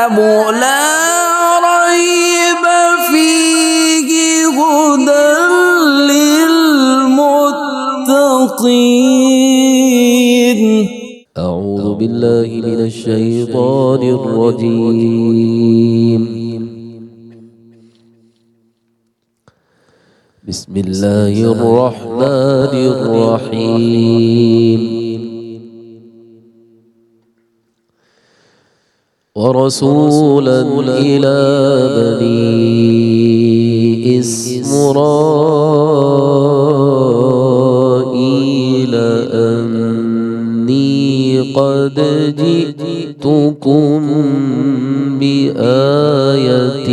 لا ريب فيه هدى للمتقين. أعوذ بالله من الشيطان الرجيم. بسم الله الرحمن الرحيم. ورسولا إلى بني إسرائيل أني قد جئتكم بآية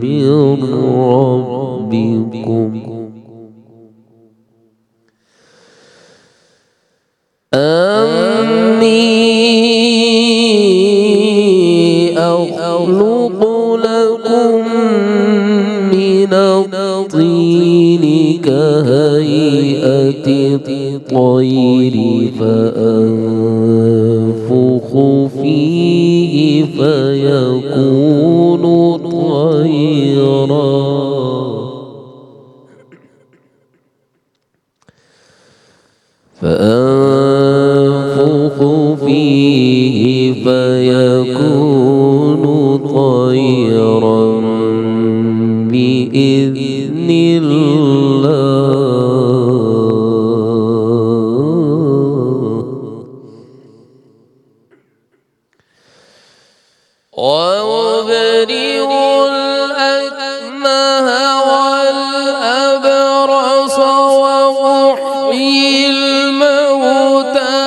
من ربكم أخلق لكم من الطين كهيئة الطير فأنفخ فيه فيكون طيرا فأنفخ فيه فيكون طيرا بإذن الله وأبرئ الأكمه والأبرص وأحيي الموتى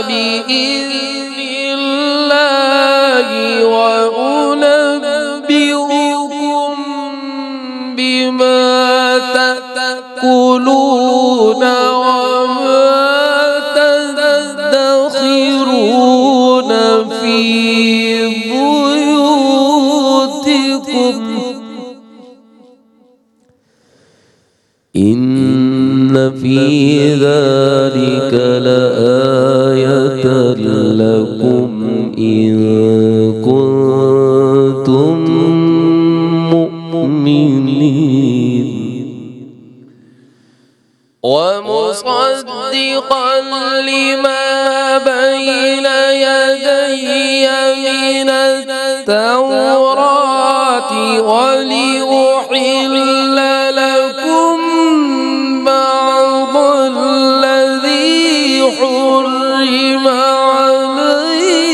بإذن الله وأنبئكم بما تأكلون وما تدخرون في بيوتكم إن في ذلك لآية لكم إن كنتم مؤمنين ومصدقا لما بين يدي من التوراة ولأحل لكم بعض الذي حرم عليكم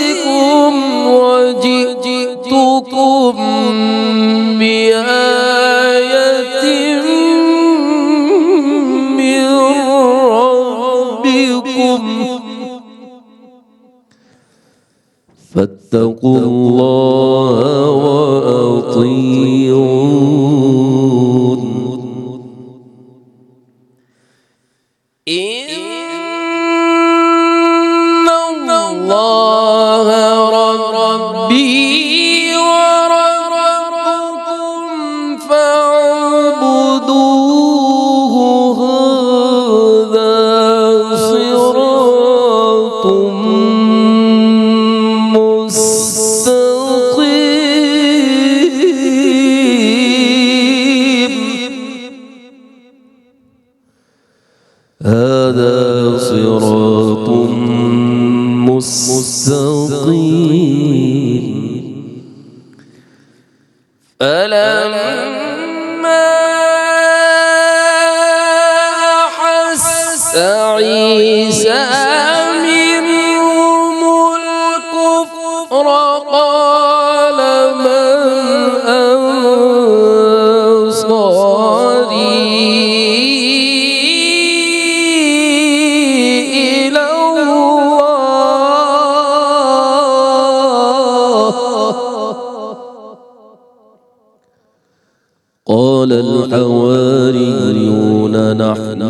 وجئتكم بآية من ربكم فاتقوا الله وأطيعون. إن الله ربي وربكم فاعبدوه هذا صراط مستقيم. هذا صراط مستقيم. فلما أحس عيسى منهم الكفر قال من أنصاري إلى الله قال الحواريون نحن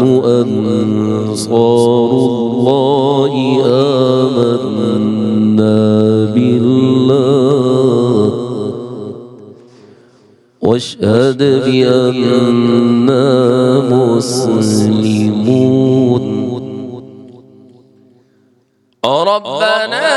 أنصار الله آمنا بالله واشهد بأننا مسلمون. ربنا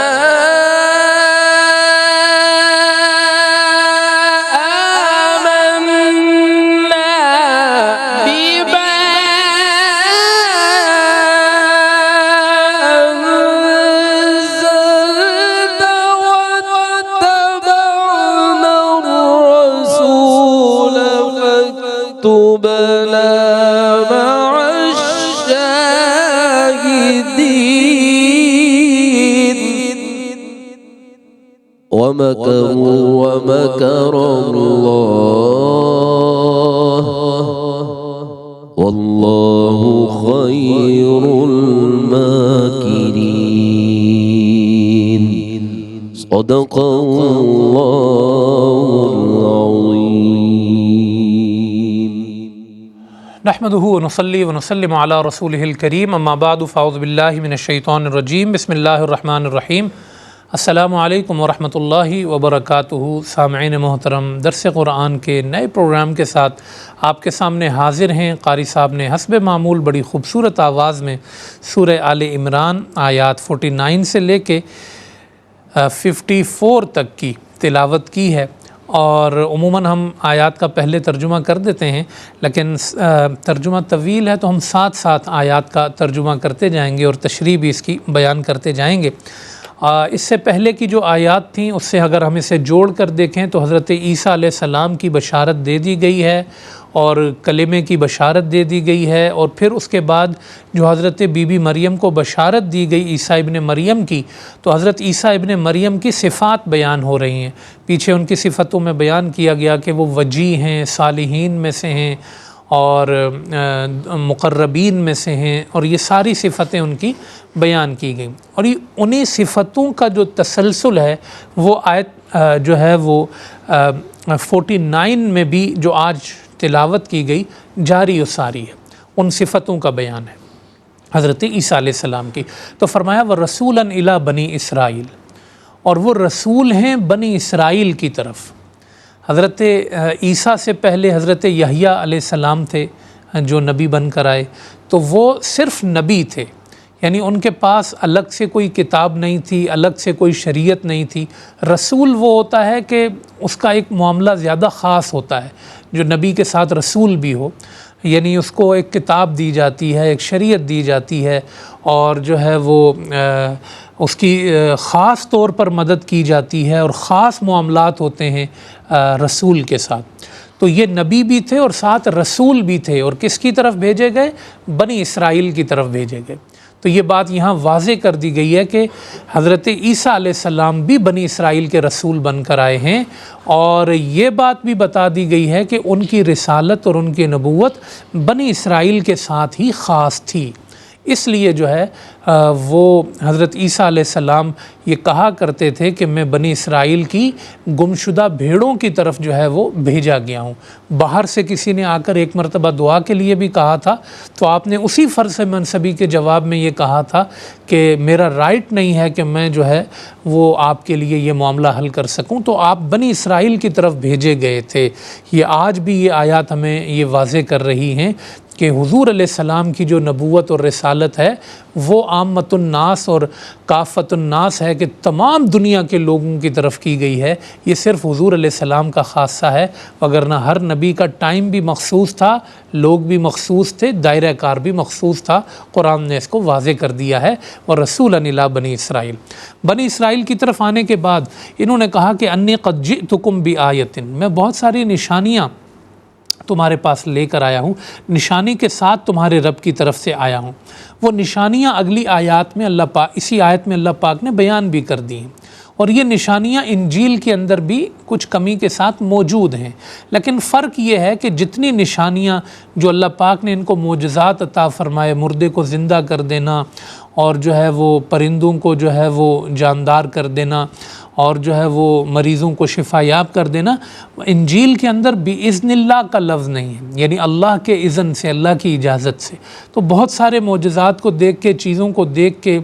ومكروا ومكر الله والله خير الماكرين صدق الله العظيم نحمده ونصلي ونسلم على رسوله الكريم اما بعد فاعوذ بالله من الشیطان الرجیم بسم اللہ الرحمن الرحیم السلام علیکم ورحمۃ اللہ وبرکاتہ۔ سامعین محترم، درس قرآن کے نئے پروگرام کے ساتھ آپ کے سامنے حاضر ہیں۔ قاری صاحب نے حسب معمول بڑی خوبصورت آواز میں سورہ آل عمران آیات 49 سے لے کے 54 تک کی تلاوت کی ہے، اور عموماً ہم آیات کا پہلے ترجمہ کر دیتے ہیں، لیکن ترجمہ طویل ہے تو ہم ساتھ ساتھ آیات کا ترجمہ کرتے جائیں گے اور تشریح بھی اس کی بیان کرتے جائیں گے۔ اس سے پہلے کی جو آیات تھیں اس سے اگر ہم اسے جوڑ کر دیکھیں تو حضرت عیسیٰ علیہ السلام کی بشارت دے دی گئی ہے اور کلمے کی بشارت دے دی گئی ہے، اور پھر اس کے بعد جو حضرت بی بی مریم کو بشارت دی گئی عیسیٰ ابن مریم کی، تو حضرت عیسیٰ ابن مریم کی صفات بیان ہو رہی ہیں۔ پیچھے ان کی صفتوں میں بیان کیا گیا کہ وہ وجی ہیں، صالحین میں سے ہیں اور مقربین میں سے ہیں، اور یہ ساری صفتیں ان کی بیان کی گئیں، اور یہ انہی صفتوں کا جو تسلسل ہے وہ آیت جو ہے وہ 49 میں بھی جو آج تلاوت کی گئی جاری و ساری ہے، ان صفتوں کا بیان ہے حضرت عیسیٰ علیہ السلام کی۔ تو فرمایا وَرَسُولًا إِلَىٰ بَنِي إِسْرَائِيل، اور وہ رسول ہیں بنی اسرائیل کی طرف۔ حضرت عیسیٰ سے پہلے حضرت یحییٰ علیہ السلام تھے جو نبی بن کر آئے، تو وہ صرف نبی تھے، یعنی ان کے پاس الگ سے کوئی کتاب نہیں تھی، الگ سے کوئی شریعت نہیں تھی۔ رسول وہ ہوتا ہے کہ اس کا ایک معاملہ زیادہ خاص ہوتا ہے، جو نبی کے ساتھ رسول بھی ہو، یعنی اس کو ایک کتاب دی جاتی ہے، ایک شریعت دی جاتی ہے، اور جو ہے وہ اس کی خاص طور پر مدد کی جاتی ہے، اور خاص معاملات ہوتے ہیں رسول کے ساتھ۔ تو یہ نبی بھی تھے اور ساتھ رسول بھی تھے، اور کس کی طرف بھیجے گئے؟ بنی اسرائیل کی طرف بھیجے گئے۔ تو یہ بات یہاں واضح کر دی گئی ہے کہ حضرت عیسیٰ علیہ السلام بھی بنی اسرائیل کے رسول بن کر آئے ہیں، اور یہ بات بھی بتا دی گئی ہے کہ ان کی رسالت اور ان کی نبوت بنی اسرائیل کے ساتھ ہی خاص تھی۔ اس لیے جو ہے وہ حضرت عیسیٰ علیہ السلام یہ کہا کرتے تھے کہ میں بنی اسرائیل کی گمشدہ بھیڑوں کی طرف جو ہے وہ بھیجا گیا ہوں۔ باہر سے کسی نے آ کر ایک مرتبہ دعا کے لیے بھی کہا تھا، تو آپ نے اسی فرض منصبی کے جواب میں یہ کہا تھا کہ میرا رائٹ نہیں ہے کہ میں جو ہے وہ آپ کے لیے یہ معاملہ حل کر سکوں، تو آپ بنی اسرائیل کی طرف بھیجے گئے تھے۔ یہ آج بھی یہ آیات ہمیں یہ واضح کر رہی ہیں کہ حضور علیہ السلام کی جو نبوت اور رسالت ہے وہ عامۃ الناس اور کافۃ الناس ہے، کہ تمام دنیا کے لوگوں کی طرف کی گئی ہے۔ یہ صرف حضور علیہ السلام کا خاصہ ہے، وگرنہ ہر نبی کا ٹائم بھی مخصوص تھا، لوگ بھی مخصوص تھے، دائرہ کار بھی مخصوص تھا۔ قرآن نے اس کو واضح کر دیا ہے وَرَسُولًا إِلَىٰ بنی اسرائیل۔ بنی اسرائیل کی طرف آنے کے بعد انہوں نے کہا کہ اَنِّی قَدْ جِئْتُكُمْ بِآیَةٍ، میں بہت ساری نشانیاں تمہارے پاس لے کر آیا ہوں، نشانی کے ساتھ تمہارے رب کی طرف سے آیا ہوں۔ وہ نشانیاں اگلی آیات میں اللہ پاک، اسی آیت میں اللہ پاک نے بیان بھی کر دی ہیں، اور یہ نشانیاں انجیل کے اندر بھی کچھ کمی کے ساتھ موجود ہیں، لیکن فرق یہ ہے کہ جتنی نشانیاں جو اللہ پاک نے ان کو معجزات عطا فرمائے، مردے کو زندہ کر دینا، اور جو ہے وہ پرندوں کو جو ہے وہ جاندار کر دینا، اور جو ہے وہ مریضوں کو شفا یاب کر دینا، انجیل کے اندر بِإِذْنِ اللہ کا لفظ نہیں ہے، یعنی اللہ کے اذن سے، اللہ کی اجازت سے۔ تو بہت سارے معجزات کو دیکھ کے، چیزوں کو دیکھ کے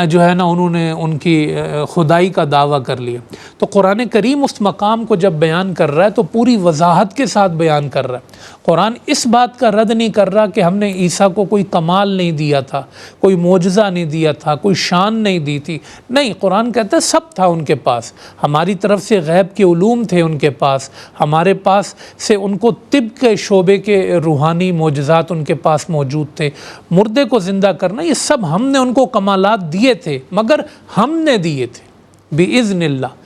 جو ہے نا انہوں نے ان کی خدائی کا دعویٰ کر لیا۔ تو قرآن کریم اس مقام کو جب بیان کر رہا ہے تو پوری وضاحت کے ساتھ بیان کر رہا ہے۔ قرآن اس بات کا رد نہیں کر رہا کہ ہم نے عیسیٰ کو کوئی کمال نہیں دیا تھا، کوئی معجزہ نہیں دیا تھا، کوئی شان نہیں دی تھی، نہیں، قرآن کہتا ہے سب تھا ان کے پاس، ہماری طرف سے غیب کے علوم تھے ان کے پاس، ہمارے پاس سے ان کو طب کے شعبے کے روحانی معجزات ان کے پاس موجود تھے، مردے کو زندہ کرنا، یہ سب ہم نے ان کو کمالات دیے تھے، مگر ہم نے دیے تھے بِإِذْنِ اللہ،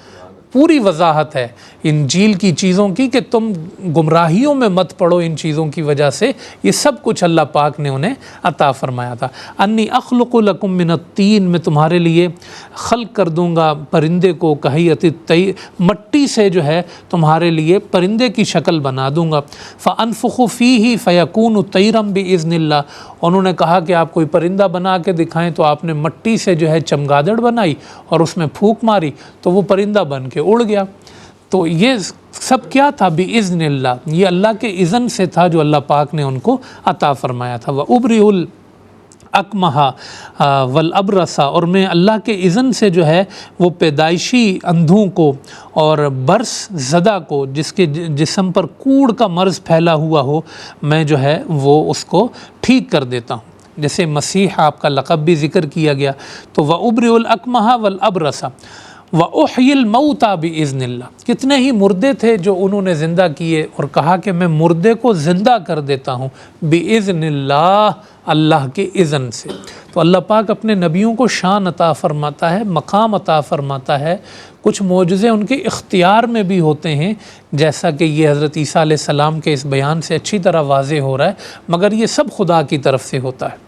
پوری وضاحت ہے انجیل کی چیزوں کی کہ تم گمراہیوں میں مت پڑو ان چیزوں کی وجہ سے. یہ سب کچھ اللہ پاک نے انہیں عطا فرمایا تھا. انی اخلق لکم من الطین، میں تمہارے لیے خلق کر دوں گا پرندے کو کہیۃ الطیر، مٹی سے جو ہے تمہارے لیے پرندے کی شکل بنا دوں گا. فانفخ فیہ فیکون طیرا باذن اللہ. انہوں نے کہا کہ آپ کوئی پرندہ بنا کے دکھائیں، تو آپ نے مٹی سے جو ہے چمگادڑ بنائی اور اس میں پھونک ماری تو وہ پرندہ بن کے اڑ گیا. تو یہ سب کیا تھا؟ باذن اللہ، یہ اللہ کے اذن سے تھا جو اللہ پاک نے ان کو عطا فرمایا تھا. وابرئ الاکمہ والابرص، اور میں اللہ کے اذن سے جو ہے وہ پیدائشی اندھوں کو اور برس زدہ کو، جس کے جسم پر کوڑ کا مرض پھیلا ہوا ہو، میں جو ہے وہ اس کو ٹھیک کر دیتا ہوں. جیسے مسیح آپ کا لقب بھی ذکر کیا گیا. تو وابرئ الاکمہ والابرص وَأُحْيِي الْمَوْتَى بِإِذْنِ اللَّهِ. کتنے ہی مردے تھے جو انہوں نے زندہ کیے اور کہا کہ میں مردے کو زندہ کر دیتا ہوں بِإِذْنِ اللَّهِ، اللہ کے اذن سے. تو اللہ پاک اپنے نبیوں کو شان عطا فرماتا ہے، مقام عطا فرماتا ہے. کچھ معجزے ان کے اختیار میں بھی ہوتے ہیں، جیسا کہ یہ حضرت عیسیٰ علیہ السلام کے اس بیان سے اچھی طرح واضح ہو رہا ہے، مگر یہ سب خدا کی طرف سے ہوتا ہے.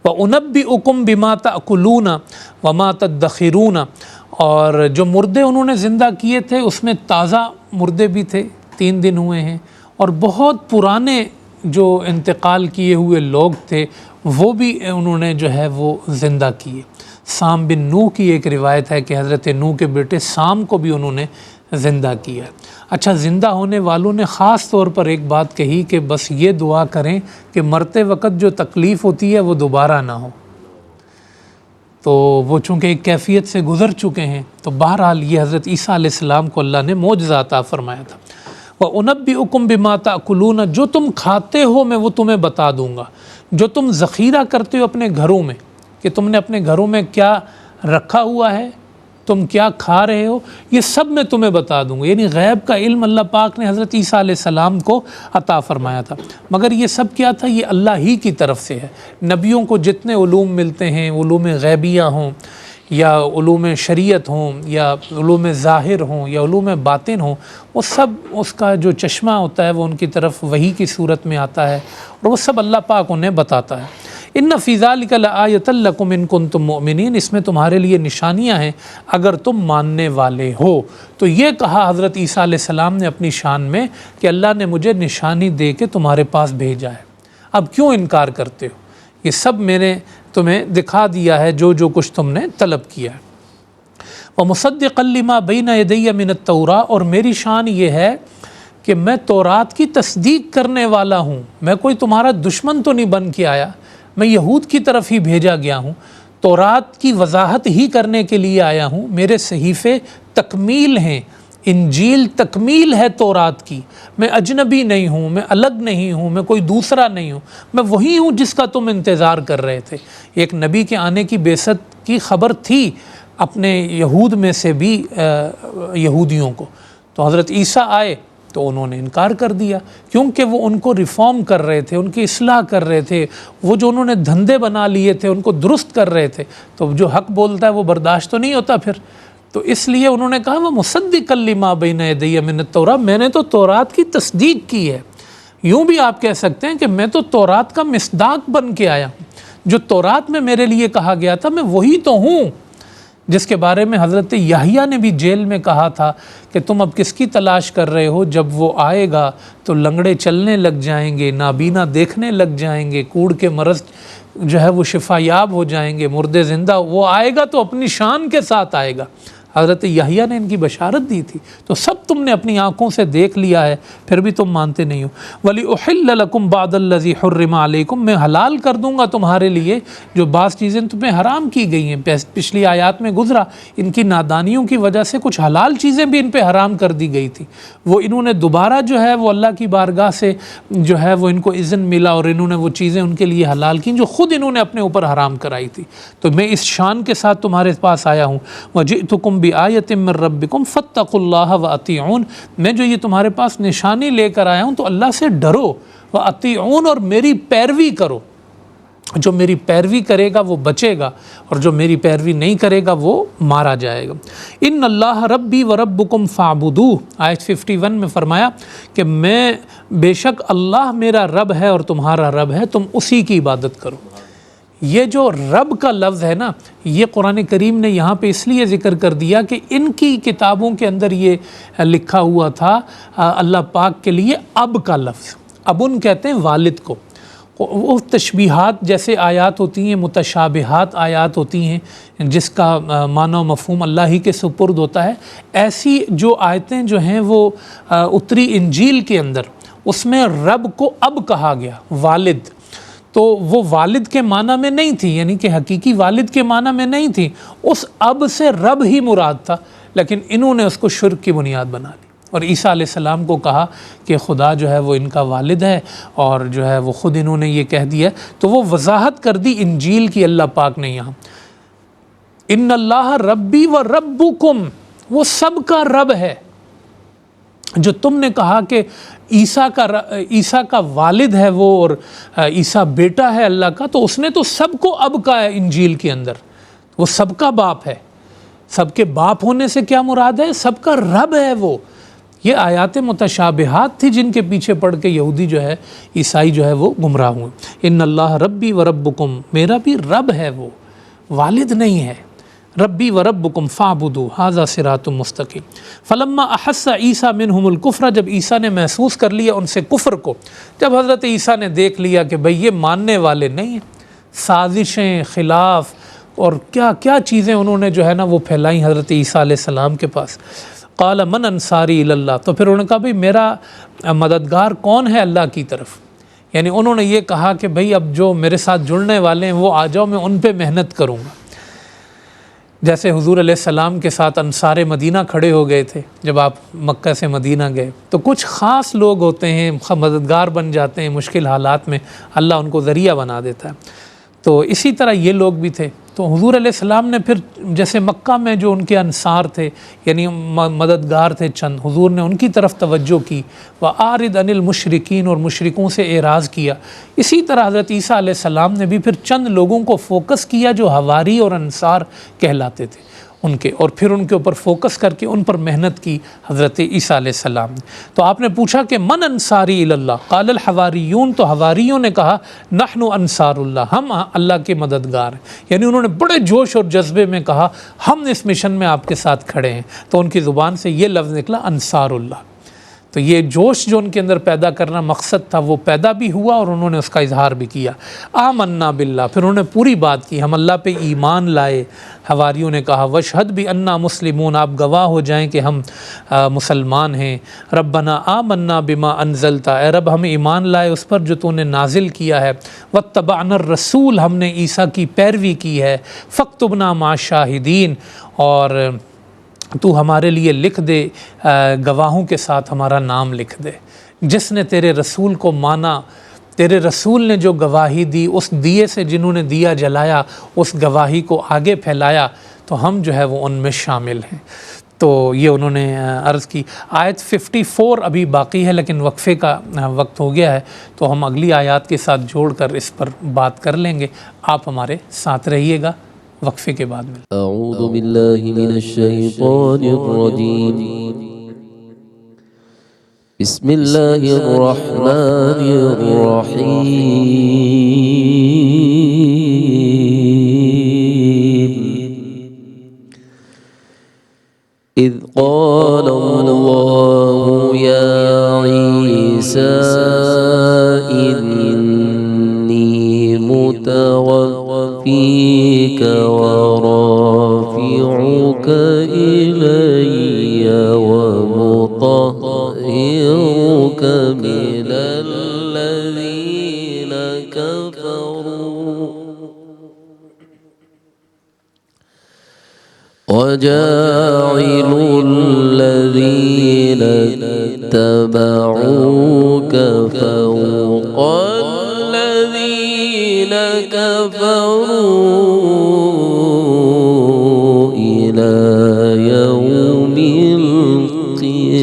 وَأُنَبِّئُكُم بِمَا تَأْكُلُونَ وَمَا تَدَّخِرُونَ. اور جو مردے انہوں نے زندہ کیے تھے اس میں تازہ مردے بھی تھے، 3 دن ہوئے ہیں، اور بہت پرانے جو انتقال کیے ہوئے لوگ تھے وہ بھی انہوں نے جو ہے وہ زندہ کیے. سام بن نوح کی ایک روایت ہے کہ حضرت نوح کے بیٹے سام کو بھی انہوں نے زندہ کیا. اچھا، زندہ ہونے والوں نے خاص طور پر ایک بات کہی کہ بس یہ دعا کریں کہ مرتے وقت جو تکلیف ہوتی ہے وہ دوبارہ نہ ہو. تو وہ چونکہ ایک کیفیت سے گزر چکے ہیں، تو بہرحال یہ حضرت عیسیٰ علیہ السلام کو اللہ نے معجزہ عطا فرمایا تھا. وَأُنَبِّئُكُم بِمَا تَأْكُلُونَ، جو تم کھاتے ہو میں وہ تمہیں بتا دوں گا. جو تم ذخیرہ کرتے ہو اپنے گھروں میں، کہ تم نے اپنے گھروں میں کیا رکھا ہوا ہے، تم کیا کھا رہے ہو، یہ سب میں تمہیں بتا دوں گا. یعنی غیب کا علم اللہ پاک نے حضرت عیسیٰ علیہ السلام کو عطا فرمایا تھا. مگر یہ سب کیا تھا؟ یہ اللہ ہی کی طرف سے ہے. نبیوں کو جتنے علوم ملتے ہیں، علوم غیبیہ ہوں یا علوم شریعت ہوں یا علوم ظاہر ہوں یا علوم باطن ہوں، وہ سب اس کا جو چشمہ ہوتا ہے وہ ان کی طرف وحی کی صورت میں آتا ہے، اور وہ سب اللہ پاک انہیں بتاتا ہے. ان فی ذلک لآیۃ لکم ان کنتم مؤمنین، اس میں تمہارے لیے نشانیاں ہیں اگر تم ماننے والے ہو. تو یہ کہا حضرت عیسیٰ علیہ السلام نے اپنی شان میں کہ اللہ نے مجھے نشانی دے کے تمہارے پاس بھیجا ہے، اب کیوں انکار کرتے ہو؟ یہ سب میں نے تمہیں دکھا دیا ہے جو کچھ تم نے طلب کیا ہے. وَمُصَدِّقًا لِمَا بَيْنَ يَدَيَّ مِنَ التَّوْرَاةِ، اور میری شان یہ ہے کہ میں تورات کی تصدیق کرنے والا ہوں. میں کوئی تمہارا دشمن تو نہیں بن کے آیا، میں یہود کی طرف ہی بھیجا گیا ہوں، تورات کی وضاحت ہی کرنے کے لیے آیا ہوں. میرے صحیفے تکمیل ہیں، انجیل تکمیل ہے تورات کی. میں اجنبی نہیں ہوں، میں الگ نہیں ہوں، میں کوئی دوسرا نہیں ہوں، میں وہی ہوں جس کا تم انتظار کر رہے تھے. ایک نبی کے آنے کی بعثت کی خبر تھی اپنے یہود میں سے بھی یہودیوں کو. تو حضرت عیسیٰ آئے تو انہوں نے انکار کر دیا، کیونکہ وہ ان کو ریفارم کر رہے تھے، ان کی اصلاح کر رہے تھے. وہ جو انہوں نے دھندے بنا لیے تھے ان کو درست کر رہے تھے. تو جو حق بولتا ہے وہ برداشت تو نہیں ہوتا پھر. تو اس لیے انہوں نے کہا وہ مصدقا لما بین یدی من التوراۃ، میں نے تو تورات کی تصدیق کی ہے. یوں بھی آپ کہہ سکتے ہیں کہ میں تو تورات کا مصداق بن کے آیا ہوں. جو تورات میں میرے لیے کہا گیا تھا میں وہی تو ہوں، جس کے بارے میں حضرت یحییٰ نے بھی جیل میں کہا تھا کہ تم اب کس کی تلاش کر رہے ہو؟ جب وہ آئے گا تو لنگڑے چلنے لگ جائیں گے، نابینا دیکھنے لگ جائیں گے، کوڑ کے مرض جو ہے وہ شفا یاب ہو جائیں گے، مردے زندہ. وہ آئے گا تو اپنی شان کے ساتھ آئے گا. حضرت یحییٰ نے ان کی بشارت دی تھی. تو سب تم نے اپنی آنکھوں سے دیکھ لیا ہے، پھر بھی تم مانتے نہیں ہو. وَلِأُحِلَّ لَكُمْ بَعْضَ الَّذِي حُرِّمَ عَلَيْكُمْ، میں حلال کر دوں گا تمہارے لیے جو بعض چیزیں تمہیں حرام کی گئی ہیں. پچھلی آیات میں گزرا ان کی نادانیوں کی وجہ سے کچھ حلال چیزیں بھی ان پہ حرام کر دی گئی تھی. وہ انہوں نے دوبارہ جو ہے وہ اللہ کی بارگاہ سے جو ہے وہ ان کو اذن ملا اور انہوں نے وہ چیزیں ان کے لیے حلال کیں جو خود انہوں نے اپنے اوپر حرام کرائی تھی. تو میں اس شان کے ساتھ تمہارے پاس آیا ہوں. وَجِئْتُكُمْ بِآیَةٍ مِّن رَبِّكُمْ فَاتَّقُوا اللَّهَ وَأَطِیعُونِ، میں جو یہ تمہارے پاس نشانی لے کر آیا ہوں تو اللہ سے ڈرو، وَأَطِیعُونِ، اور میری پیروی کرو. جو میری پیروی کرے گا وہ بچے گا اور جو میری پیروی نہیں کرے گا وہ مارا جائے گا۔ ان اللہ ربی و ربکم فاعبدوہ، آیت 51 میں فرمایا کہ میں بے شک اللہ میرا رب ہے اور تمہارا رب ہے، تم اسی کی عبادت کرو۔ یہ جو رب کا لفظ ہے نا، یہ قرآن کریم نے یہاں پہ اس لیے ذکر کر دیا کہ ان کی کتابوں کے اندر یہ لکھا ہوا تھا اللہ پاک کے لیے اب کا لفظ، ابن کہتے ہیں والد کو۔ وہ تشبیہات جیسے آیات ہوتی ہیں، متشابہات آیات ہوتی ہیں جس کا معنی و مفہوم اللہ ہی کے سپرد ہوتا ہے، ایسی جو آیتیں جو ہیں وہ اتری انجیل کے اندر، اس میں رب کو اب کہا گیا، والد، تو وہ والد کے معنی میں نہیں تھی، یعنی کہ حقیقی والد کے معنی میں نہیں تھی، اس اب سے رب ہی مراد تھا، لیکن انہوں نے اس کو شرک کی بنیاد بنا لی اور عیسیٰ علیہ السلام کو کہا کہ خدا جو ہے وہ ان کا والد ہے اور جو ہے وہ خود انہوں نے یہ کہہ دیا، تو وہ وضاحت کر دی انجیل کی اللہ پاک نے یہاں۔ ان اللہ ربی و ربکم، وہ سب کا رب ہے۔ جو تم نے کہا کہ عیسیٰ کا والد ہے وہ اور عیسیٰ بیٹا ہے اللہ کا، تو اس نے تو سب کو اب کہا ہے انجیل کے اندر، وہ سب کا باپ ہے۔ سب کے باپ ہونے سے کیا مراد ہے؟ سب کا رب ہے وہ۔ یہ آیات متشابہات تھی جن کے پیچھے پڑھ کے یہودی جو ہے، عیسائی جو ہے وہ گمراہ ہوئے۔ ان اللہ ربی و ربکم، میرا بھی رب ہے وہ، والد نہیں ہے۔ ربی و ربکم فاعبدوا ھذا صراط مستقیم۔ فلما احس عیسیٰ منہم الکفر، جب عیسیٰ نے محسوس کر لیا ان سے کفر کو، جب حضرت عیسیٰ نے دیکھ لیا کہ بھئی یہ ماننے والے نہیں ہیں، سازشیں، خلاف اور کیا کیا چیزیں انہوں نے جو ہے نا وہ پھیلائیں حضرت عیسیٰ علیہ السلام کے پاس، قال من انصاری الی اللہ، تو پھر انہوں نے کہا بھئی میرا مددگار کون ہے اللہ کی طرف، یعنی انہوں نے یہ کہا کہ بھئی اب جو میرے ساتھ جڑنے والے ہیں وہ آ جاؤ، میں ان پہ محنت کروں گا۔ جیسے حضور علیہ السلام کے ساتھ انصار مدینہ کھڑے ہو گئے تھے جب آپ مکہ سے مدینہ گئے، تو کچھ خاص لوگ ہوتے ہیں مددگار بن جاتے ہیں مشکل حالات میں، اللہ ان کو ذریعہ بنا دیتا ہے۔ تو اسی طرح یہ لوگ بھی تھے، تو حضور علیہ السلام نے پھر جیسے مکہ میں جو ان کے انصار تھے یعنی مددگار تھے چند، حضور نے ان کی طرف توجہ کی، وَأَعْرِضْ عَنِ الْمُشْرِكِينَ، اور مشرکوں سے اعراض کیا۔ اسی طرح حضرت عیسیٰ علیہ السلام نے بھی پھر چند لوگوں کو فوکس کیا جو حواری اور انصار کہلاتے تھے ان کے، اور پھر ان کے اوپر فوکس کر کے ان پر محنت کی حضرت عیسیٰ علیہ السلام نے۔ تو آپ نے پوچھا کہ من انصاری الی اللہ، قال الحواریون، تو حواریوں نے کہا نحن انصار اللہ، ہم اللہ کے مددگار ہیں، یعنی انہوں نے بڑے جوش اور جذبے میں کہا ہم اس مشن میں آپ کے ساتھ کھڑے ہیں، تو ان کی زبان سے یہ لفظ نکلا انصار اللہ۔ تو یہ جوش جو ان کے اندر پیدا کرنا مقصد تھا وہ پیدا بھی ہوا اور انہوں نے اس کا اظہار بھی کیا۔ آمنا باللہ، پھر انہوں نے پوری بات کی، ہم اللہ پہ ایمان لائے۔ حواریوں نے کہا وشہد بِأَنَّا مُسْلِمُونَ، آپ گواہ ہو جائیں کہ ہم مسلمان ہیں۔ ربنا آمنا بما انزلت، اے رب ہم ایمان لائے اس پر جو تو نے نازل کیا ہے۔ واتبعنا الرسول، ہم نے عیسیٰ کی پیروی کی ہے۔ فاکتبنا مع الشاہدین، اور تو ہمارے لیے لکھ دے گواہوں کے ساتھ ہمارا نام لکھ دے۔ جس نے تیرے رسول کو مانا، تیرے رسول نے جو گواہی دی، اس دیے سے جنہوں نے دیا جلایا، اس گواہی کو آگے پھیلایا، تو ہم جو ہے وہ ان میں شامل ہیں۔ تو یہ انہوں نے عرض کی۔ آیت 54 ابھی باقی ہے لیکن وقفے کا وقت ہو گیا ہے، تو ہم اگلی آیات کے ساتھ جوڑ کر اس پر بات کر لیں گے۔ آپ ہمارے ساتھ رہیے گا، وقفے کے بعد میں۔ اعوذ باللہ من الشیطان الرجیم، بسم اللہ الرحمن الرحیم۔ اذ قال اللہ یا عیسیٰ انی متوفیک ورافعک الی ومطہرک من الذین کفروا وجاعل الذین اتبعوک فوق الذین کفروا إلى يوم القيامة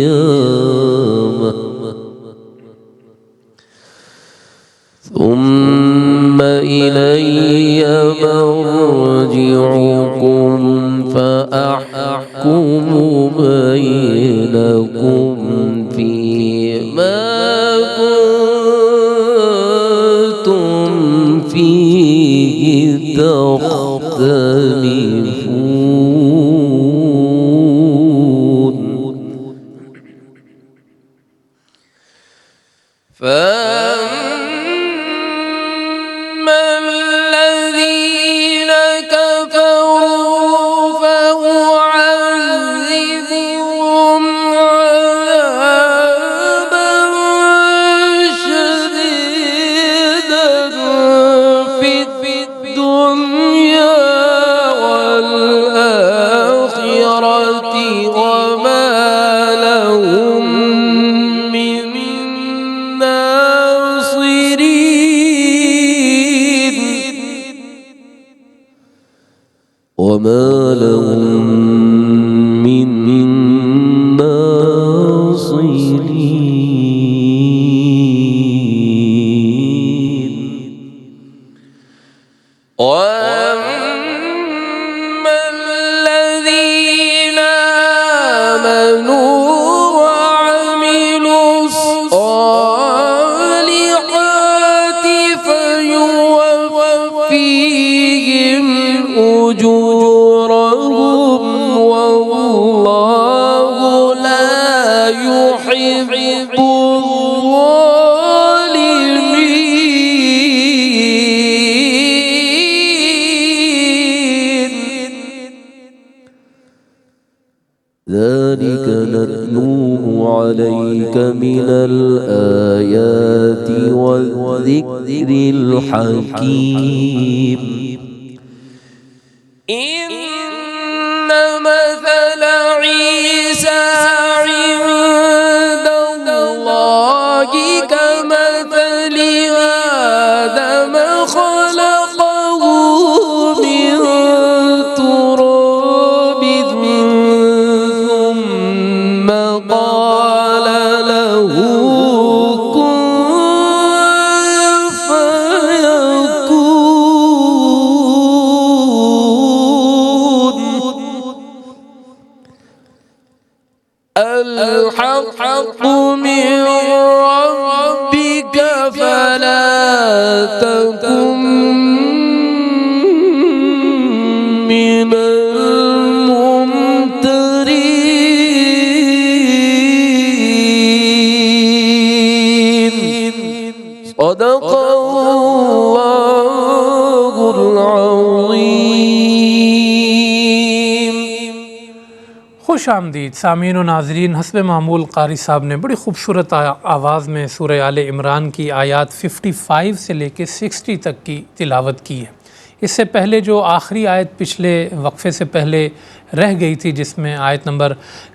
ثم إلي بينكم فيما كنتم فيه تختلفون فأما الذين كفروا فأعذبهم عذابا شديدا في الدنيا والآخرة وما لهم من ناصرين وما لهم من ناصرين وأما الذين آمنوا وعملوا الصالحات فيوفيهم أجورهم والله لا يحب الظالمين ذلك نتلوه عليك من الآيات والذكر الحكيم إن مثل عيسى عند الله كمثل آدم خلقه من تراب ثم قال له كن الحق من ربك فلا تكن من الممترين صدق الله العظيم. خوش آمدید سامعین و ناظرین. حسب معمول قاری صاحب نے بڑی خوبصورت آواز میں سورہ آل عمران کی آیات 55 سے لے کے 60 تک کی تلاوت کی ہے. اس سے پہلے جو آخری آیت پچھلے وقفے سے پہلے رہ گئی تھی جس میں آیت نمبر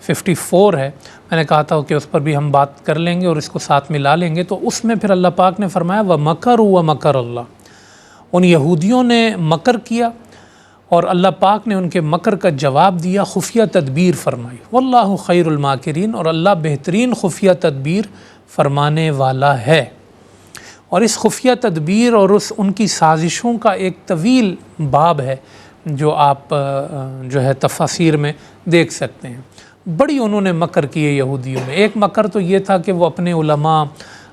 54 ہے، میں نے کہا تھا کہ اس پر بھی ہم بات کر لیں گے اور اس کو ساتھ ملا لیں گے. تو اس میں پھر اللہ پاک نے فرمایا وَمَكَرُوا وَمَكَرَ اللَّهُ، ان یہودیوں نے مکر کیا اور اللہ پاک نے ان کے مکر کا جواب دیا، خفیہ تدبیر فرمائی. واللہ خیر الماکرین، اور اللہ بہترین خفیہ تدبیر فرمانے والا ہے. اور اس خفیہ تدبیر اور ان کی سازشوں کا ایک طویل باب ہے جو آپ جو ہے تفاسیر میں دیکھ سکتے ہیں. بڑی انہوں نے مکر کیے یہودیوں میں. ایک مکر تو یہ تھا کہ وہ اپنے علماء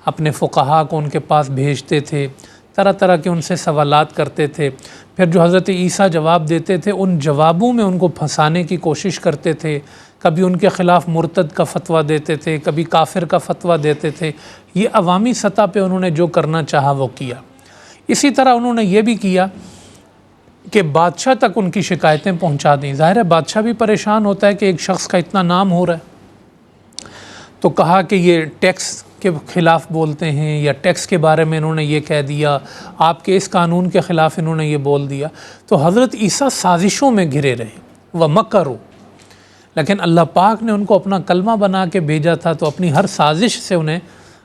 اپنے فقہا کو ان کے پاس بھیجتے تھے، طرح طرح کے ان سے سوالات کرتے تھے، پھر جو حضرت عیسیٰ جواب دیتے تھے ان جوابوں میں ان کو پھنسانے کی کوشش کرتے تھے. کبھی ان کے خلاف مرتد کا فتویٰ دیتے تھے، کبھی کافر کا فتویٰ دیتے تھے. یہ عوامی سطح پہ انہوں نے جو کرنا چاہا وہ کیا. اسی طرح انہوں نے یہ بھی کیا کہ بادشاہ تک ان کی شکایتیں پہنچا دیں. ظاہر ہے بادشاہ بھی پریشان ہوتا ہے کہ ایک شخص کا اتنا نام ہو رہا ہے. تو کہا کہ یہ ٹیکس کے خلاف بولتے ہیں، یا ٹیکس کے بارے میں انہوں نے یہ کہہ دیا، آپ کے اس قانون کے خلاف انہوں نے یہ بول دیا. تو حضرت عیسیٰ سازشوں میں گھرے رہے وَمَكَرُوا، لیکن اللہ پاک نے ان کو اپنا کلمہ بنا کے بھیجا تھا تو اپنی ہر سازش سے انہیں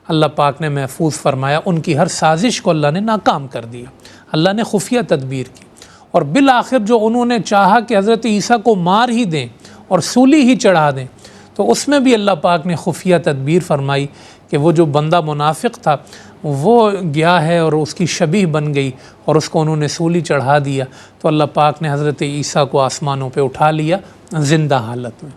اللہ پاک نے محفوظ فرمایا. ان کی ہر سازش کو اللہ نے ناکام کر دیا. اللہ نے خفیہ تدبیر کی، اور بالآخر جو انہوں نے چاہا کہ حضرت عیسیٰ کو مار ہی دیں اور سولی ہی چڑھا دیں، تو اس میں بھی اللہ پاک نے خفیہ تدبیر فرمائی کہ وہ جو بندہ منافق تھا وہ گیا ہے اور اس کی شبیہ بن گئی اور اس کو انہوں نے سولی چڑھا دیا. تو اللہ پاک نے حضرت عیسیٰ کو آسمانوں پہ اٹھا لیا زندہ حالت میں.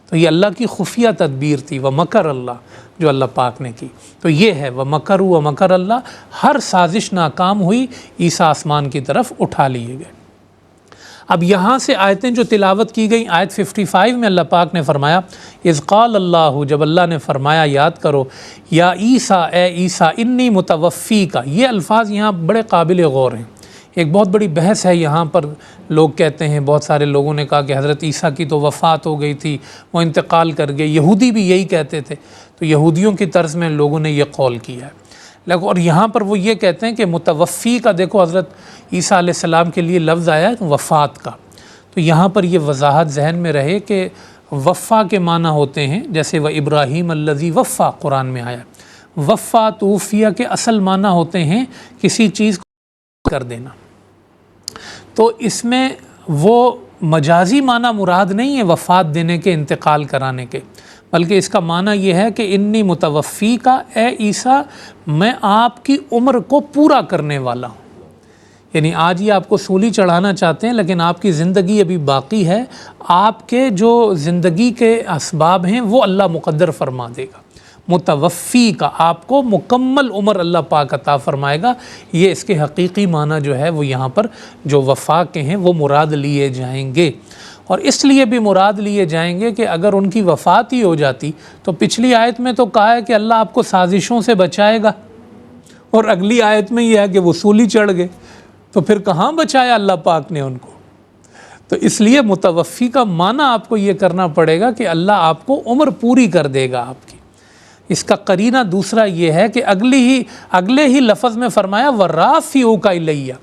تو تو یہ اللہ کی خفیہ تدبیر تھی، ومکر اللہ جو اللہ پاک نے کی، تو یہ ہے ومکروا ومکر اللہ، ہر سازش ناکام ہوئی، عیسیٰ آسمان کی طرف اٹھا لیے گئے۔ اب یہاں سے آیتیں جو تلاوت کی گئیں، آیت 55 میں اللہ پاک نے فرمایا اذ قال اللہ، جب اللہ نے فرمایا یاد کرو، یا عیسیٰ اے عیسیٰ انی متوفی کا، یہ الفاظ یہاں بڑے قابل غور ہیں۔ ایک بہت بڑی بحث ہے یہاں پر، لوگ کہتے ہیں، بہت سارے لوگوں نے کہا کہ حضرت عیسیٰ کی تو وفات ہو گئی تھی، وہ انتقال کر گئے، یہودی بھی یہی کہتے تھے، تو یہودیوں کی طرز میں لوگوں نے یہ قول کیا ہے۔ اور یہاں پر وہ یہ کہتے ہیں کہ متوفی کا، دیکھو حضرت عیسیٰ علیہ السلام کے لیے لفظ آیا ہے وفات کا، تو یہاں پر یہ وضاحت ذہن میں رہے کہ وفا کے معنی ہوتے ہیں، جیسے وہ ابراہیم الذی وفا قرآن میں آیا، وفا توفیہ کے اصل معنی ہوتے ہیں کسی چیز کو کر دینا، تو اس میں وہ مجازی معنی مراد نہیں ہے وفات دینے کے، انتقال کرانے کے، بلکہ اس کا معنی یہ ہے کہ انی متوفی کا، اے عیسیٰ میں آپ کی عمر کو پورا کرنے والا ہوں، یعنی آج یہ آپ کو سولی چڑھانا چاہتے ہیں لیکن آپ کی زندگی ابھی باقی ہے، آپ کے جو زندگی کے اسباب ہیں وہ اللہ مقدر فرما دے گا۔ متوفی کا، آپ کو مکمل عمر اللہ پاک عطا فرمائے گا، یہ اس کے حقیقی معنی جو ہے وہ یہاں پر جو وفا کے ہیں وہ مراد لیے جائیں گے، اور اس لیے بھی مراد لیے جائیں گے کہ اگر ان کی وفات ہی ہو جاتی تو پچھلی آیت میں تو کہا ہے کہ اللہ آپ کو سازشوں سے بچائے گا، اور اگلی آیت میں یہ ہے کہ وہ سولی چڑھ گئے، تو پھر کہاں بچایا اللہ پاک نے ان کو؟ تو اس لیے متوفی کا معنی آپ کو یہ کرنا پڑے گا کہ اللہ آپ کو عمر پوری کر دے گا آپ کی۔ اس کا قرینہ دوسرا یہ ہے کہ اگلے ہی لفظ میں فرمایا وَرَافِعُكَ إِلَيَّ،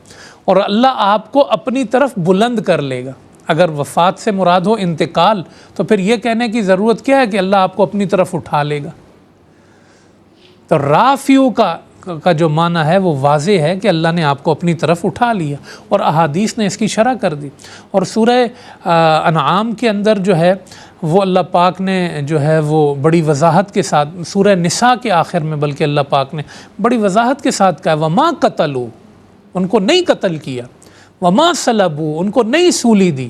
اور اللہ آپ کو اپنی طرف بلند کر لے گا۔ اگر وفات سے مراد ہو انتقال تو پھر یہ کہنے کی ضرورت کیا ہے کہ اللہ آپ کو اپنی طرف اٹھا لے گا؟ تو رافعُكَ کا جو معنی ہے وہ واضح ہے کہ اللہ نے آپ کو اپنی طرف اٹھا لیا، اور احادیث نے اس کی شرح کر دی، اور سورہ انعام کے اندر جو ہے وہ اللہ پاک نے جو ہے وہ بڑی وضاحت کے ساتھ، سورہ نساء کے آخر میں بلکہ اللہ پاک نے بڑی وضاحت کے ساتھ کہا وَمَا قَتَلُوا، ان کو نہیں قتل کیا، وَمَا صَلَبُوا، ان کو نہیں سولی دی،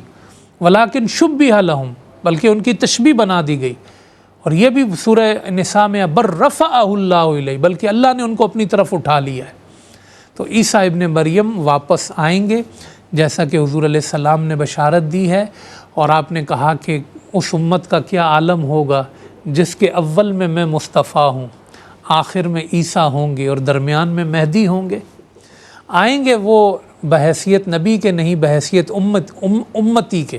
وَلَٰكِن شُبِّهَ لَهُم، بلکہ ان کی تشبیہ بنا دی گئی، اور یہ بھی سورہ نساء میں بر رفعہ اللہ الیہ، بلکہ اللہ نے ان کو اپنی طرف اٹھا لیا ہے۔ تو عیسیٰ ابن مریم واپس آئیں گے جیسا کہ حضور علیہ السلام نے بشارت دی ہے، اور آپ نے کہا کہ اس امت کا کیا عالم ہوگا جس کے اول میں مصطفیٰ ہوں، آخر میں عیسیٰ ہوں گے، اور درمیان میں مہدی ہوں گے۔ آئیں گے وہ بحیثیت نبی کے نہیں، بحیثیت امتی کے،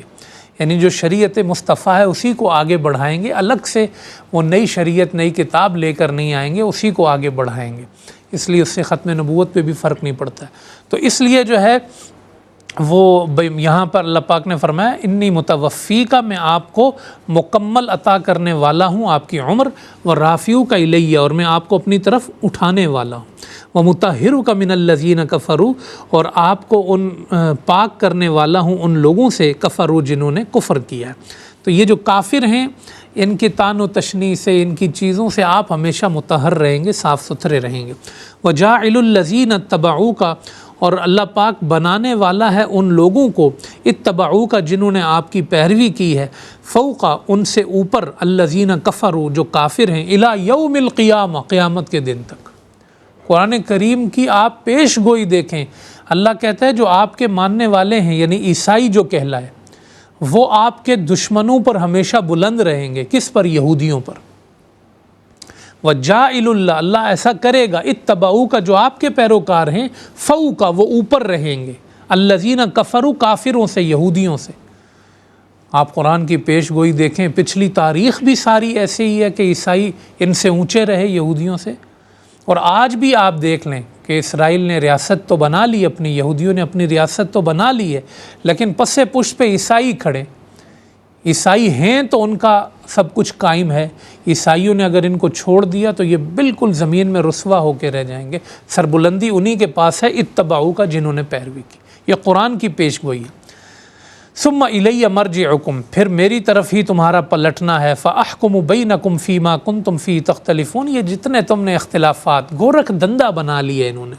یعنی جو شریعت مصطفیٰ ہے اسی کو آگے بڑھائیں گے، الگ سے وہ نئی شریعت نئی کتاب لے کر نہیں آئیں گے، اسی کو آگے بڑھائیں گے، اس لیے اس سے ختم نبوت پہ بھی فرق نہیں پڑتا ہے۔ تو اس لیے جو ہے وہ یہاں پر اللہ پاک نے فرمایا انی متوفی کا، میں آپ کو مکمل عطا کرنے والا ہوں آپ کی عمر، وَرَافِعُكَ إِلَيَّ، اور میں آپ کو اپنی طرف اٹھانے والا ہوں، وَمُطَهِّرُكَ مِنَ الَّذِينَ كَفَرُوا، اور آپ کو ان پاک کرنے والا ہوں ان لوگوں سے کفروا جنہوں نے کفر کیا ہے۔ تو یہ جو کافر ہیں ان کی تان و تشنیع سے، ان کی چیزوں سے آپ ہمیشہ مطہر رہیں گے، صاف ستھرے رہیں گے۔ وَجَاعِلُ الَّذِينَ اتَّبَعُوكَ، اور اللہ پاک بنانے والا ہے ان لوگوں کو اتبعوک جنہوں نے آپ کی پیروی کی ہے، فوق ان سے اوپر، الذین کفروا جو کافر ہیں، الی یوم القیامہ قیامت کے دن تک۔ قرآن کریم کی آپ پیش گوئی دیکھیں، اللہ کہتا ہے جو آپ کے ماننے والے ہیں یعنی عیسائی جو کہلائے، وہ آپ کے دشمنوں پر ہمیشہ بلند رہیں گے۔ کس پر؟ یہودیوں پر۔ وَجَاعِلُ اللہ، اللہ ایسا کرے گا، اتبعو کا جو آپ کے پیروکار ہیں، فو کا وہ اوپر رہیں گے، الذین کفروا کافروں سے، یہودیوں سے۔ آپ قرآن کی پیش گوئی دیکھیں، پچھلی تاریخ بھی ساری ایسے ہی ہے کہ عیسائی ان سے اونچے رہے یہودیوں سے، اور آج بھی آپ دیکھ لیں کہ اسرائیل نے ریاست تو بنا لی اپنی، یہودیوں نے اپنی ریاست تو بنا لی ہے، لیکن پس پشت پہ عیسائی کھڑے، عیسائی ہیں تو ان کا سب کچھ قائم ہے، عیسائیوں نے اگر ان کو چھوڑ دیا تو یہ بالکل زمین میں رسوا ہو کے رہ جائیں گے۔ سربلندی انہی کے پاس ہے، اتبعو کا جنہوں نے پیروی کی۔ یہ قرآن کی پیش گوئی ہے۔ ثم الی مرجعکم، پھر میری طرف ہی تمہارا پلٹنا ہے، فاحکم بینکم فیما کنتم فیہ تختلفون، یہ جتنے تم نے اختلافات، گورکھ دندہ بنا لیے انہوں نے،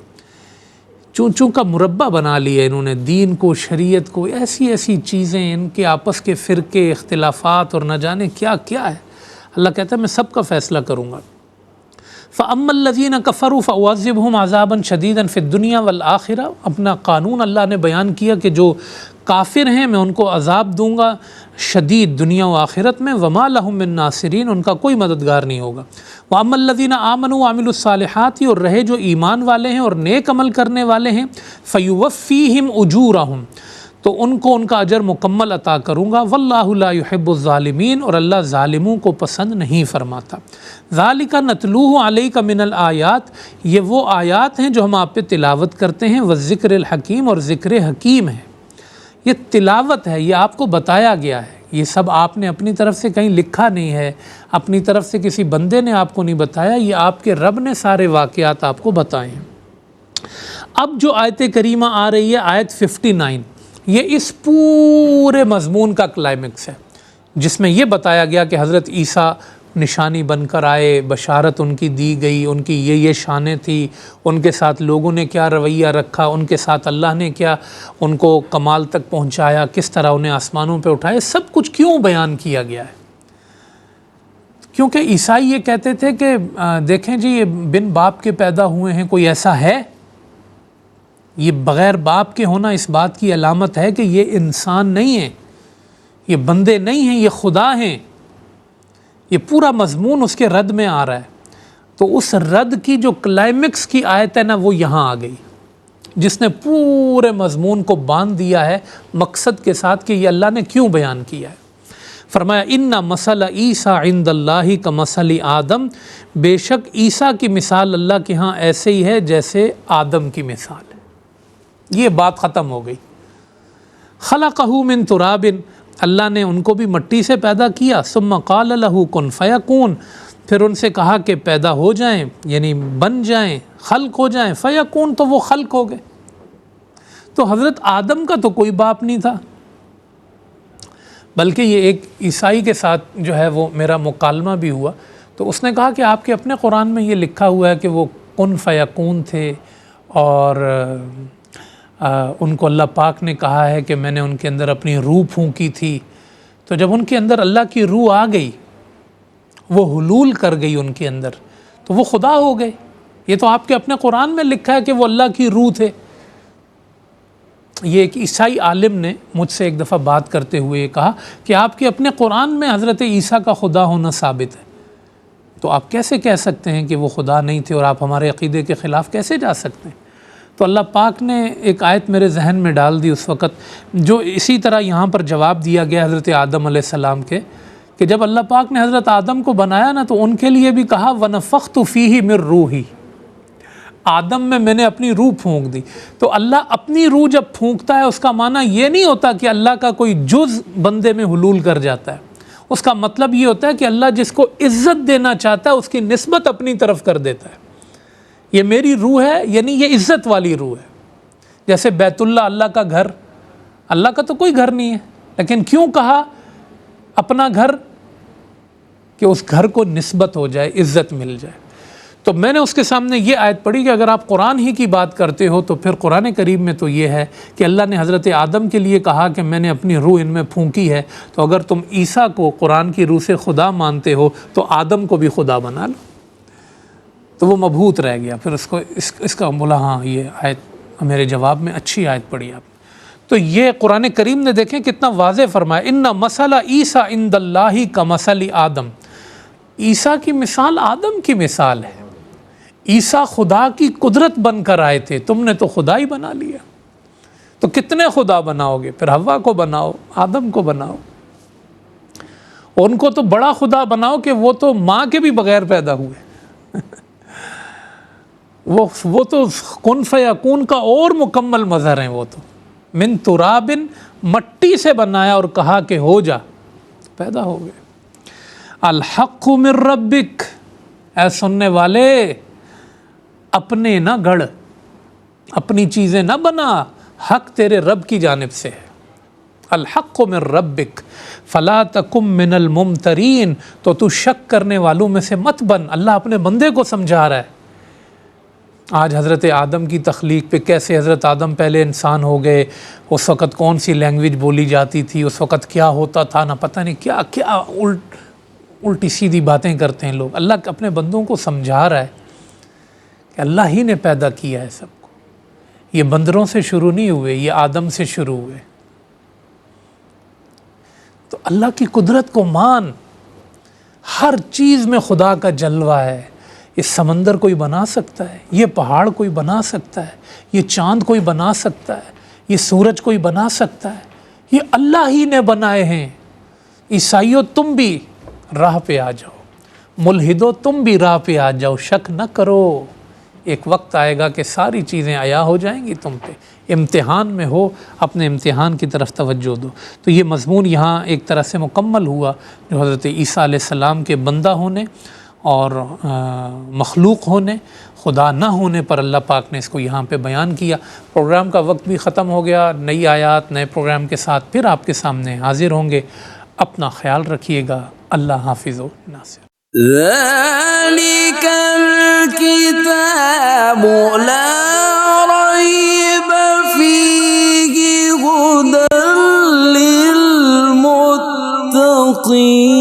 چون چون کا مربع بنا لیا انہوں نے دین کو، شریعت کو، ایسی ایسی چیزیں، ان کے آپس کے فرقے، اختلافات اور نہ جانے کیا کیا ہے۔ اللہ کہتا ہے میں سب کا فیصلہ کروں گا۔ فَأَمَّا الَّذِينَ كَفَرُوا فَأُعَذِّبُهُمْ عَذَابًا شَدِيدًا فِي الدُّنْيَا وَالْآخِرَةِ، اپنا قانون اللہ نے بیان کیا کہ جو کافر ہیں میں ان کو عذاب دوں گا شدید دنیا و آخرت میں، وَمَا لَهُم مِّن نَاصِرِينَ، ان کا کوئی مددگار نہیں ہوگا۔ وَأَمَّا الَّذِينَ آمَنُوا وَعَمِلُوا الصَّالِحَاتِ، اور رہے جو ایمان والے ہیں اور نیک عمل کرنے والے ہیں، فَيُوَفِّيهِمْ أُجُورَهُمْ، تو ان کو ان کا اجر مکمل عطا کروں گا، وَاللَّهُ لَا يُحِبُّ الظَّالِمِينَ، اور اللہ ظالموں کو پسند نہیں فرماتا۔ ذَلِكَ نَتْلُوهُ عَلَيْكَ مِنَ الْآيَاتِ، یہ وہ آیات ہیں جو ہم آپ پہ تلاوت کرتے ہیں، وَالذِّكْرِ الْحَكِيمِ، اور ذکر حکیم ہے۔ یہ تلاوت ہے، یہ آپ کو بتایا گیا ہے، یہ سب آپ نے اپنی طرف سے کہیں لکھا نہیں ہے، اپنی طرف سے کسی بندے نے آپ کو نہیں بتایا، یہ آپ کے رب نے سارے واقعات آپ کو بتائے ہیں۔ اب جو آیت کریمہ آ رہی ہے آیت 59، یہ اس پورے مضمون کا کلائمیکس ہے، جس میں یہ بتایا گیا کہ حضرت عیسیٰ نشانی بن کر آئے، بشارت ان کی دی گئی، ان کی یہ شانیں تھی، ان کے ساتھ لوگوں نے کیا رویہ رکھا، ان کے ساتھ اللہ نے کیا ان کو کمال تک پہنچایا، کس طرح انہیں آسمانوں پہ اٹھائے، سب کچھ کیوں بیان کیا گیا ہے؟ کیونکہ عیسائی یہ کہتے تھے کہ دیکھیں جی یہ بن باپ کے پیدا ہوئے ہیں، کوئی ایسا ہے؟ یہ بغیر باپ کے ہونا اس بات کی علامت ہے کہ یہ انسان نہیں ہیں، یہ بندے نہیں ہیں، یہ خدا ہیں۔ یہ پورا مضمون اس کے رد میں آ رہا ہے، تو اس رد کی جو کلائمیکس کی آیت ہے نا وہ یہاں آ گئی، جس نے پورے مضمون کو باندھ دیا ہے مقصد کے ساتھ کہ یہ اللہ نے کیوں بیان کیا ہے۔ فرمایا ان مثل عیسیٰ عند اللہ کمثل آدم، بے شک عیسیٰ کی مثال اللہ کے ہاں ایسے ہی ہے جیسے آدم کی مثال ہے۔ یہ بات ختم ہو گئی۔ خلقہ من تراب، اللہ نے ان کو بھی مٹی سے پیدا کیا، ثم قال له کن فیکون، پھر ان سے کہا کہ پیدا ہو جائیں، یعنی بن جائیں، خلق ہو جائیں، فیکون، تو وہ خلق ہو گئے۔ تو حضرت آدم کا تو کوئی باپ نہیں تھا، بلکہ یہ ایک عیسائی کے ساتھ جو ہے وہ میرا مکالمہ بھی ہوا، تو اس نے کہا کہ آپ کے اپنے قرآن میں یہ لکھا ہوا ہے کہ وہ کن فیکون تھے، اور ان کو اللہ پاک نے کہا ہے کہ میں نے ان کے اندر اپنی روح پھونکی تھی، تو جب ان کے اندر اللہ کی روح آ گئی، وہ حلول کر گئی ان کے اندر، تو وہ خدا ہو گئے۔ یہ تو آپ کے اپنے قرآن میں لکھا ہے کہ وہ اللہ کی روح تھے۔ یہ ایک عیسائی عالم نے مجھ سے ایک دفعہ بات کرتے ہوئے یہ کہا کہ آپ کے اپنے قرآن میں حضرت عیسیٰ کا خدا ہونا ثابت ہے، تو آپ کیسے کہہ سکتے ہیں کہ وہ خدا نہیں تھے، اور آپ ہمارے عقیدے کے خلاف کیسے جا سکتے ہیں؟ تو اللہ پاک نے ایک آیت میرے ذہن میں ڈال دی اس وقت، جو اسی طرح یہاں پر جواب دیا گیا حضرت آدم علیہ السلام کے، کہ جب اللہ پاک نے حضرت آدم کو بنایا نا تو ان کے لیے بھی کہا وَنَفَخْتُ فِيهِ مِن رُوحِي، آدم میں نے اپنی روح پھونک دی۔ تو اللہ اپنی روح جب پھونکتا ہے اس کا معنی یہ نہیں ہوتا کہ اللہ کا کوئی جز بندے میں حلول کر جاتا ہے، اس کا مطلب یہ ہوتا ہے کہ اللہ جس کو عزت دینا چاہتا ہے اس کی نسبت اپنی طرف کر دیتا ہے۔ یہ میری روح ہے، یعنی یہ عزت والی روح ہے۔ جیسے بیت اللہ اللہ کا گھر، اللہ کا تو کوئی گھر نہیں ہے، لیکن کیوں کہا اپنا گھر؟ کہ اس گھر کو نسبت ہو جائے، عزت مل جائے۔ تو میں نے اس کے سامنے یہ آیت پڑھی کہ اگر آپ قرآن ہی کی بات کرتے ہو تو پھر قرآن کریم میں تو یہ ہے کہ اللہ نے حضرت آدم کے لیے کہا کہ میں نے اپنی روح ان میں پھونکی ہے، تو اگر تم عیسیٰ کو قرآن کی روح سے خدا مانتے ہو تو آدم کو بھی خدا بنا لو۔ تو وہ مبہوت رہ گیا، پھر اس کو اس کا بولا ہاں یہ آیت میرے جواب میں اچھی آیت پڑھی آپ۔ تو یہ قرآن کریم نے دیکھیں کتنا واضح فرمایا، ان مثل عیسیٰ عند اللہ کمثل آدم، عیسیٰ کی مثال آدم کی مثال ہے۔ عیسیٰ خدا کی قدرت بن کر آئے تھے، تم نے تو خدا ہی بنا لیا۔ تو کتنے خدا بناؤ گے؟ پھر حوا کو بناؤ، آدم کو بناؤ، ان کو تو بڑا خدا بناؤ کہ وہ تو ماں کے بھی بغیر پیدا ہوئے۔ وہ تو کن فیکون کا اور مکمل مظہر ہیں۔ وہ تو من تراب، مٹی سے بنایا اور کہا کہ ہو جا، پیدا ہو گئے۔ الحق من ربک، اے سننے والے اپنے نہ گڑھ، اپنی چیزیں نہ بنا، حق تیرے رب کی جانب سے ہے۔ الحق من ربک فلا تکن من الممترین، تو شک کرنے والوں میں سے مت بن۔ اللہ اپنے بندے کو سمجھا رہا ہے، آج حضرت آدم کی تخلیق پہ کیسے حضرت آدم پہلے انسان ہو گئے، اس وقت کون سی لینگویج بولی جاتی تھی، اس وقت کیا ہوتا تھا، نہ پتہ نہیں کیا کیا الٹی سیدھی باتیں کرتے ہیں لوگ۔ اللہ اپنے بندوں کو سمجھا رہا ہے کہ اللہ ہی نے پیدا کیا ہے سب کو، یہ بندروں سے شروع نہیں ہوئے، یہ آدم سے شروع ہوئے۔ تو اللہ کی قدرت کو مان، ہر چیز میں خدا کا جلوہ ہے۔ یہ سمندر کوئی بنا سکتا ہے، یہ پہاڑ کوئی بنا سکتا ہے، یہ چاند کوئی بنا سکتا ہے، یہ سورج کوئی بنا سکتا ہے، یہ اللہ ہی نے بنائے ہیں۔ عیسائیوں تم بھی راہ پہ آ جاؤ، ملحدو تم بھی راہ پہ آ جاؤ، شک نہ کرو، ایک وقت آئے گا کہ ساری چیزیں عیاں ہو جائیں گی تم پہ۔ امتحان میں ہو، اپنے امتحان کی طرف توجہ دو۔ تو یہ مضمون یہاں ایک طرح سے مکمل ہوا، جو حضرت عیسیٰ علیہ السلام کے بندہ ہونے اور مخلوق ہونے، خدا نہ ہونے پر اللہ پاک نے اس کو یہاں پہ بیان کیا۔ پروگرام کا وقت بھی ختم ہو گیا، نئی آیات نئے پروگرام کے ساتھ پھر آپ کے سامنے حاضر ہوں گے۔ اپنا خیال رکھیے گا۔ اللہ حافظ و ناصر۔ ذلك الكتاب لا ريب فيه هدى للمتقين